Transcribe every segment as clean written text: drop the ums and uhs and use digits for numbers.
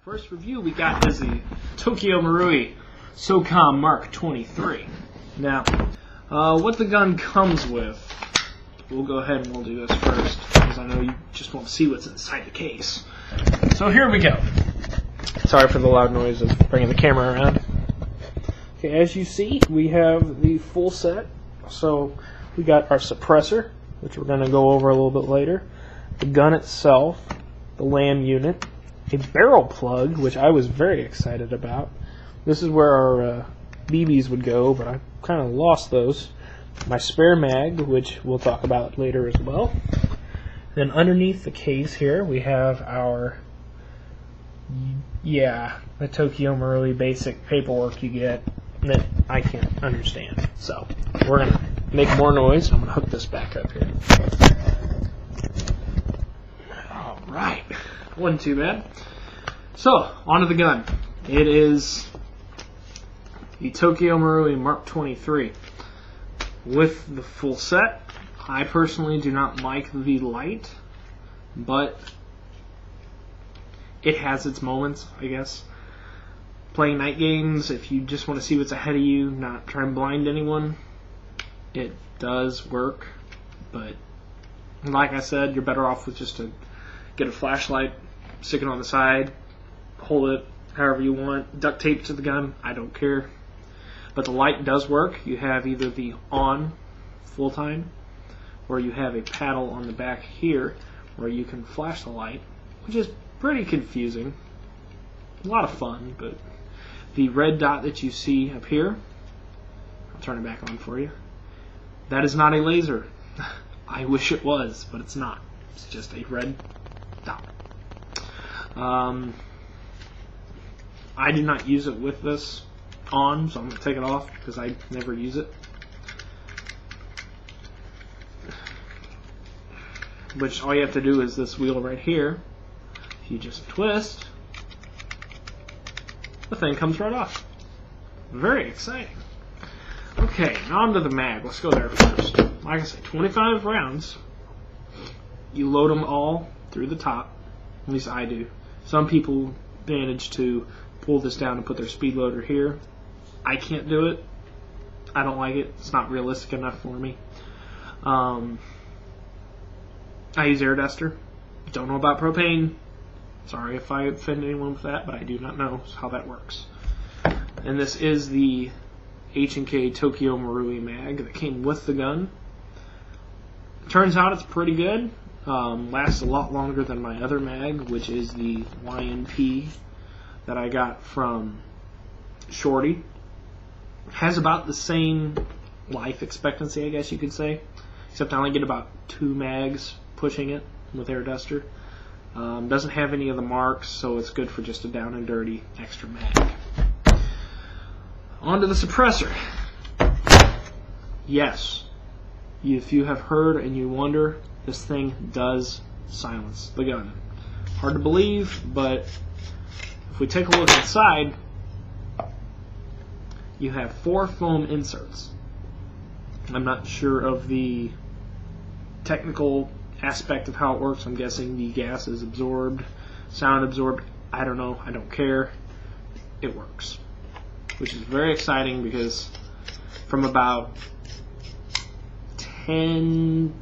First review we got is the TM Mk23 Mk23. Now, what the gun comes with, we'll go ahead and we'll do this first, because I know you just want to see what's inside the case. So here we go. Sorry for the loud noise of bringing the camera around. Okay, as you see, we have the full set. So we got our suppressor, which we're going to go over a little bit later, the gun itself, the LAM unit, a barrel plug, which I was very excited about. This is where our BBs would go, but I kind of lost those. My spare mag, which we'll talk about later as well. Then underneath the case here, we have our, the TM Mk23 basic paperwork you get that I can't understand. So we're going to make more noise. I'm going to hook this back up here. Alright, wasn't too bad. So, onto the gun. It is the TM Mk23 with the full set. I personally do not like the light, but it has its moments, I guess. Playing night games, if you just want to see what's ahead of you, not try and blind anyone, it does work. But like I said, you're better off with just to get a flashlight, stick it on the side, hold it however you want, duct tape to the gun, I don't care. But the light does work. You have either the on full time, or you have a paddle on the back here where you can flash the light, which is pretty confusing. A lot of fun, but the red dot that you see up here, I'll turn it back on for you, that is not a laser. I wish it was, but it's not. It's just a red dot. I do not use it with this on, so I'm going to take it off because I never use it. Which all you have to do is this wheel right here. If you just twist, the thing comes right off. Very exciting. Okay, now onto the mag. Let's go there first. Like I said, 25 rounds. You load them all through the top. At least I do. Some people manage to pull this down and put their speed loader here. I can't do it. I don't like it. It's not realistic enough for me. I use air duster. Don't know about propane. Sorry if I offend anyone with that, but I do not know how that works. And this is the H&K TM Mk23 mag that came with the gun. Turns out it's pretty good. Lasts a lot longer than my other mag, which is the YNP that I got from Shorty. Has about the same life expectancy, I guess you could say, except I only get about 2 mags pushing it with air duster. Doesn't have any of the marks, so it's good for just a down and dirty extra mag. On to the suppressor. Yes, if you have heard and you wonder, this thing does silence the gun. Hard to believe, but if we take a look inside, you have 4 foam inserts. I'm not sure of the technical aspect of how it works. I'm guessing the gas is absorbed, sound absorbed. I don't know. I don't care. It works, which is very exciting because from about 10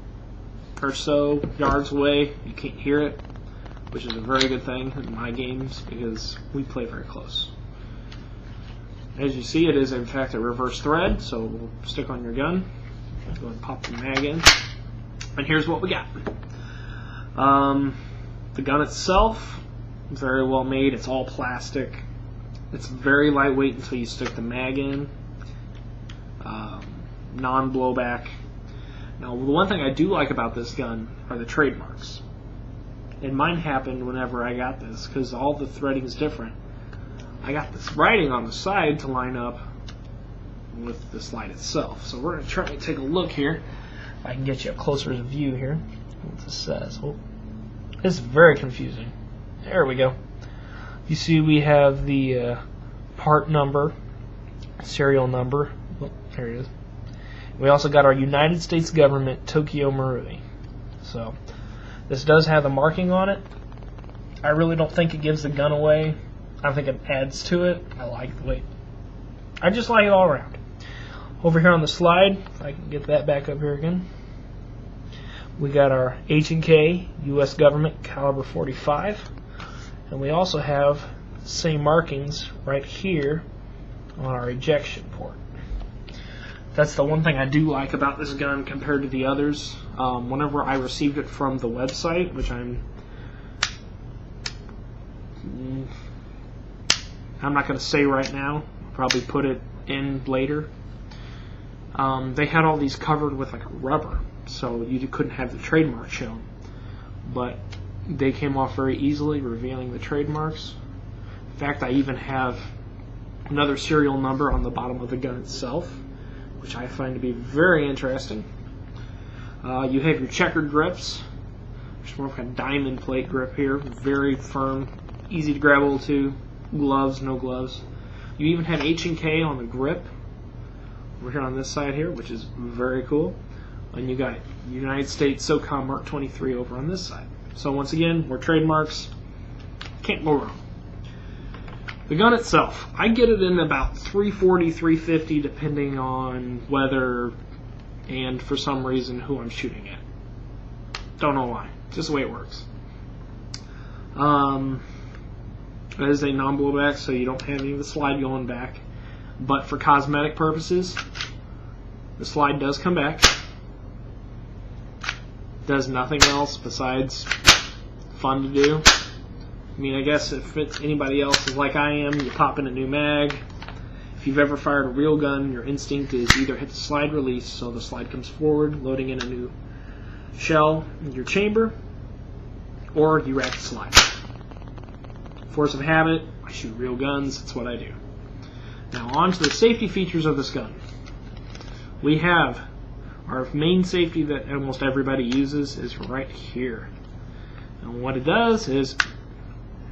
or so yards away, you can't hear it, which is a very good thing in my games because we play very close. As you see, it is in fact a reverse thread, so we'll stick on your gun. Go ahead and pop the mag in. And here's what we got. The gun itself, very well made. It's all plastic. It's very lightweight until you stick the mag in. Non-blowback. Now, the one thing I do like about this gun are the trademarks. And mine happened whenever I got this, because all the threading is different. I got this writing on the side to line up with the slide itself. So we're going to try to take a look here. If I can get you a closer view here. What this says. Oh, it's very confusing. There we go. You see we have the part number, serial number. Oh, there it is. We also got our United States government TM Mk23. So this does have the marking on it. I really don't think it gives the gun away. I think it adds to it. I like the way. I just like it all around. Over here on the slide, if I can get that back up here again, we got our H&K U.S. Government caliber 45, and we also have the same markings right here on our ejection port. That's the one thing I do like about this gun compared to the others. Whenever I received it from the website, which I'm not going to say right now, I'll probably put it in later. They had all these covered with like rubber, so you couldn't have the trademark shown. But they came off very easily, revealing the trademarks. In fact, I even have another serial number on the bottom of the gun itself, which I find to be very interesting. You have your checkered grips. There's more of a diamond plate grip here, very firm, easy to grab onto. Gloves, no gloves. You even have H&K on the grip over here on this side here, which is very cool. And you got United States SOCOM Mark 23 over on this side. So once again, more trademarks. Can't go wrong. The gun itself, I get it in about 340, 350 depending on weather and for some reason who I'm shooting at. Don't know why. Just the way it works. It is a non-blowback, so you don't have any of the slide going back. But for cosmetic purposes, the slide does come back. Does nothing else besides fun to do. I mean, I guess if it's anybody else is like I am, you pop in a new mag. If you've ever fired a real gun, your instinct is either hit the slide release, so the slide comes forward, loading in a new shell in your chamber, or you rack the slide. Force of habit, I shoot real guns, that's what I do. Now on to the safety features of this gun. We have our main safety that almost everybody uses is right here. And what it does is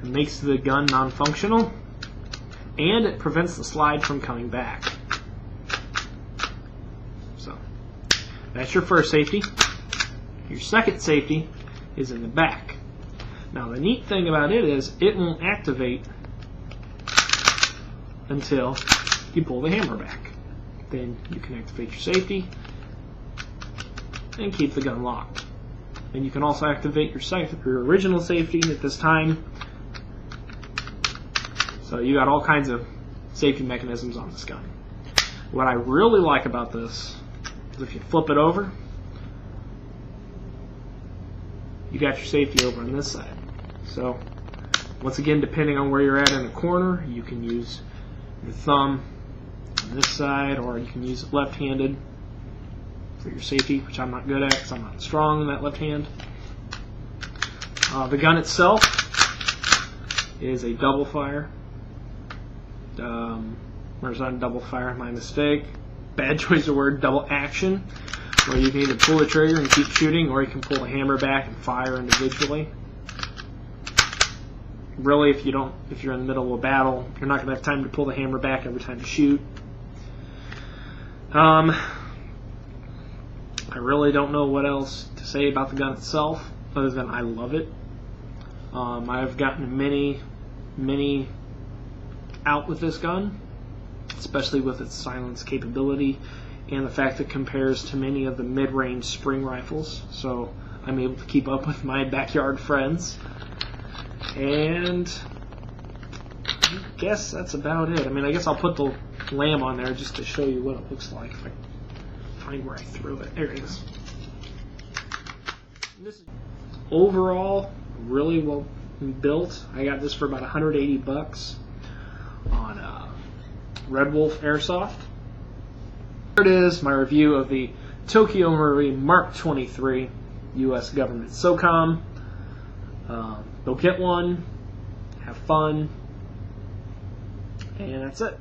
it makes the gun non-functional and it prevents the slide from coming back. So that's your first safety. Your second safety is in the back. Now the neat thing about it is it won't activate until you pull the hammer back. Then you can activate your safety and keep the gun locked. And you can also activate your original safety at this time. So you got all kinds of safety mechanisms on this gun. What I really like about this is if you flip it over, you got your safety over on this side. So once again, depending on where you're at in the corner, you can use your thumb on this side, or you can use it left-handed for your safety, which I'm not good at because I'm not strong in that left hand. The gun itself is a double fire. Or it's not a double fire, my mistake. Bad choice of word, double action, where you can either pull the trigger and keep shooting, or you can pull the hammer back and fire individually. Really, if you're in the middle of a battle, you're not going to have time to pull the hammer back every time you shoot. I really don't know what else to say about the gun itself, other than I love it. I've gotten many out with this gun, especially with its silence capability and the fact that it compares to many of the mid-range spring rifles, so I'm able to keep up with my backyard friends. And I guess that's about it. I mean, I guess I'll put the lamb on there just to show you what it looks like if I find where I threw it. There it is. This is overall really well built. I got this for about 180 bucks on Red Wolf Airsoft. Here it is, my review of the Tokyo Marine Mark 23 U.S. Government SOCOM. Go get one, have fun, and that's it.